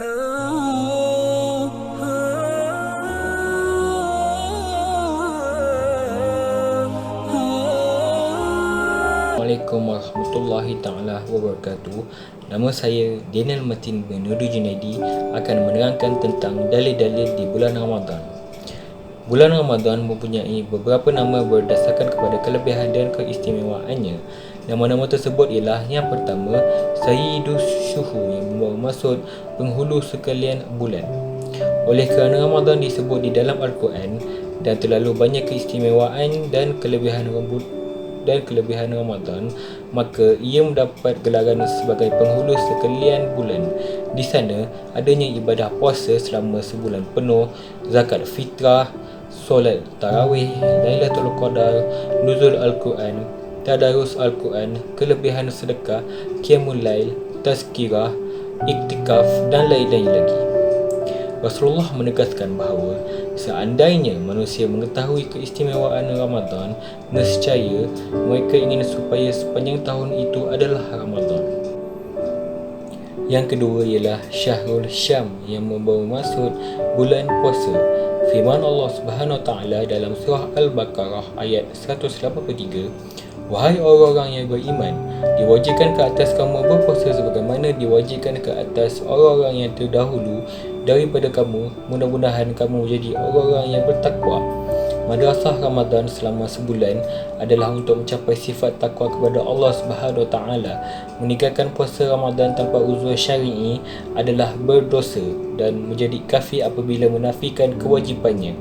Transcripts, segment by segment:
Assalamualaikum warahmatullahi taala wabarakatuh. Nama saya Daniel Matin bin Nudu Junaidi akan menerangkan tentang dalil-dalil di bulan Ramadan. Bulan Ramadan mempunyai beberapa nama berdasarkan kepada kelebihan dan keistimewaannya. Nama-nama tersebut ialah: yang pertama, Sayyidus Syuhur, yang membawa maksud penghulu sekalian bulan. Oleh kerana Ramadan disebut di dalam Al-Quran dan terlalu banyak keistimewaan dan kelebihan Ramadan, maka ia mendapat gelaran sebagai penghulu sekalian bulan. Di sana adanya ibadah puasa selama sebulan penuh, zakat fitrah, solat tarawih, Lailatul Qadar, nuzul Al-Quran, tadarus Al-Quran, kelebihan sedekah, qiyamul lail, tazkirah, iktikaf dan lain-lain lagi. Rasulullah menegaskan bahawa seandainya manusia mengetahui keistimewaan Ramadan, nescaya mereka ingin supaya sepanjang tahun itu adalah Ramadan. Yang kedua ialah Syahrul Syam, yang membawa maksud bulan puasa. Firman Allah Subhanahu Wa Taala dalam surah Al-Baqarah ayat 183, "Wahai orang-orang yang beriman, diwajibkan ke atas kamu berpuasa sebagaimana diwajibkan ke atas orang-orang yang terdahulu daripada kamu. Mudah-mudahan kamu menjadi orang-orang yang bertakwa." Madrasah Ramadan selama sebulan adalah untuk mencapai sifat takwa kepada Allah Subhanahu Wa Taala. Meninggalkan puasa Ramadan tanpa uzur syar'i adalah berdosa dan menjadi kafir apabila menafikan kewajipannya.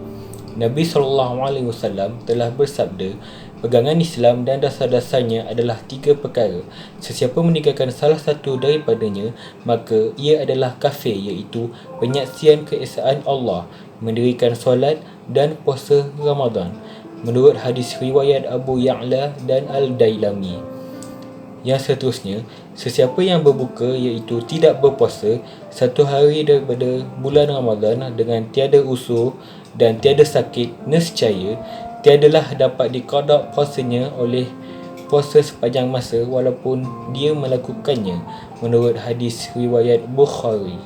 Nabi SAW telah bersabda, pegangan Islam dan dasar-dasarnya adalah 3 perkara. Sesiapa meninggalkan salah satu daripadanya, maka ia adalah kafir, iaitu penyaksian keesaan Allah, mendirikan solat dan puasa Ramadan, menurut hadis riwayat Abu Ya'la dan Al-Dailami. Yang seterusnya, sesiapa yang berbuka, iaitu tidak berpuasa, 1 hari daripada bulan Ramadan dengan tiada usur dan tiada sakit, nescaya tiadalah dapat diqada puasanya oleh puasa sepanjang masa walaupun dia melakukannya, menurut hadis riwayat Bukhari.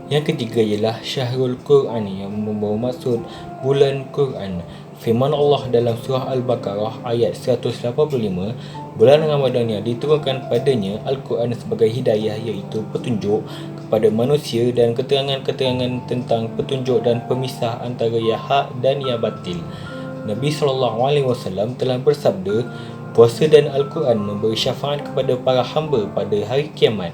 Yang ketiga ialah Syahrul Quran, yang membawa maksud bulan Quran. Firman Allah dalam surah Al-Baqarah ayat 185, bulan Ramadan yang diturunkan padanya Al-Quran sebagai hidayah, iaitu petunjuk kepada manusia dan keterangan-keterangan tentang petunjuk dan pemisah antara yang hak dan yang batil. Nabi SAW telah bersabda, puasa dan Al-Quran memberi syafaat kepada para hamba pada hari kiamat.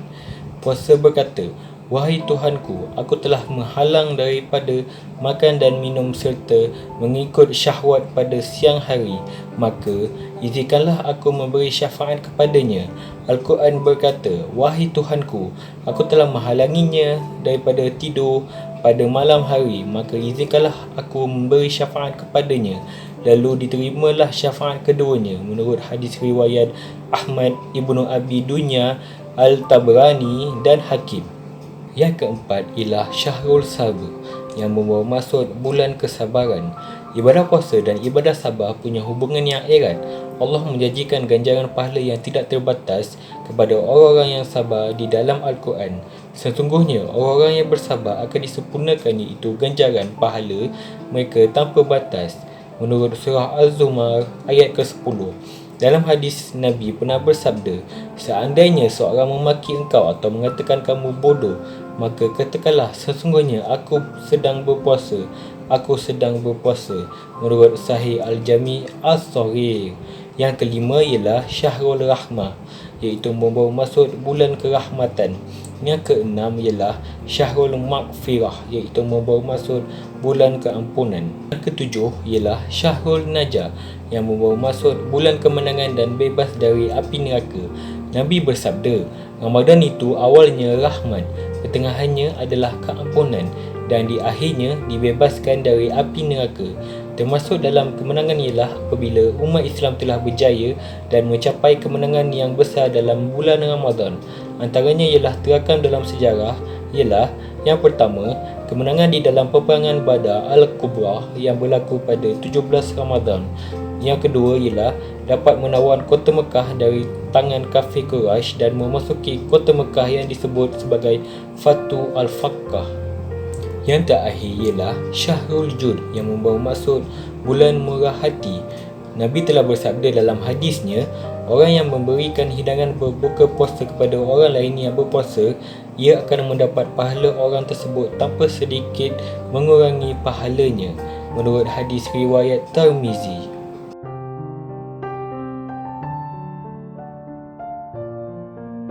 Puasa berkata, "Wahai Tuhanku, aku telah menghalang daripada makan dan minum serta mengikut syahwat pada siang hari, maka izinkanlah aku memberi syafaat kepadanya." Al-Quran berkata, "Wahai Tuhanku, aku telah menghalanginya daripada tidur pada malam hari, maka izinkanlah aku memberi syafaat kepadanya." Lalu diterimalah syafaat keduanya, menurut hadis riwayat Ahmad, Ibnu Abi Dunya, Al-Tabrani dan Hakim. Yang keempat ialah Syahrul Sabr, yang membawa maksud bulan kesabaran. Ibadah puasa dan ibadah sabar punya hubungan yang erat. Allah menjanjikan ganjaran pahala yang tidak terbatas kepada orang-orang yang sabar di dalam Al-Quran. Sesungguhnya orang-orang yang bersabar akan disempurnakan, iaitu ganjaran pahala mereka tanpa batas, menurut surah Az-Zumar ayat ke-10. Dalam hadis, Nabi pernah bersabda, seandainya seorang memaki engkau atau mengatakan kamu bodoh, maka katakanlah, sesungguhnya aku sedang berpuasa. Aku sedang berpuasa, menurut Sahih Al-Jami' As-Saghir. Yang kelima ialah Syahrul Rahmah, iaitu membawa maksud bulan kerahmatan. Yang keenam ialah Syahrul Maghfirah, iaitu membawa maksud bulan keampunan. Yang ketujuh ialah Syahrul Najah, yang membawa maksud bulan kemenangan dan bebas dari api neraka. Nabi bersabda, Ramadan itu awalnya rahmat, pertengahannya adalah keampunan, dan di akhirnya dibebaskan dari api neraka. Termasuk dalam kemenangan ialah apabila umat Islam telah berjaya dan mencapai kemenangan yang besar dalam bulan Ramadan. Antaranya ialah terakam dalam sejarah ialah: yang pertama, kemenangan di dalam peperangan Badar Al-Kubra yang berlaku pada 17 Ramadan. Yang kedua ialah dapat menawan kota Mekah dari tangan kafir Quraisy dan memasuki kota Mekah yang disebut sebagai Fatu Al-Fakkah. Yang terakhir ialah Syahrul Jud yang membawa maksud bulan murah hati. Nabi telah bersabda dalam hadisnya, orang yang memberikan hidangan berbuka puasa kepada orang lain yang berpuasa, ia akan mendapat pahala orang tersebut tanpa sedikit mengurangi pahalanya, menurut hadis riwayat Tirmizi.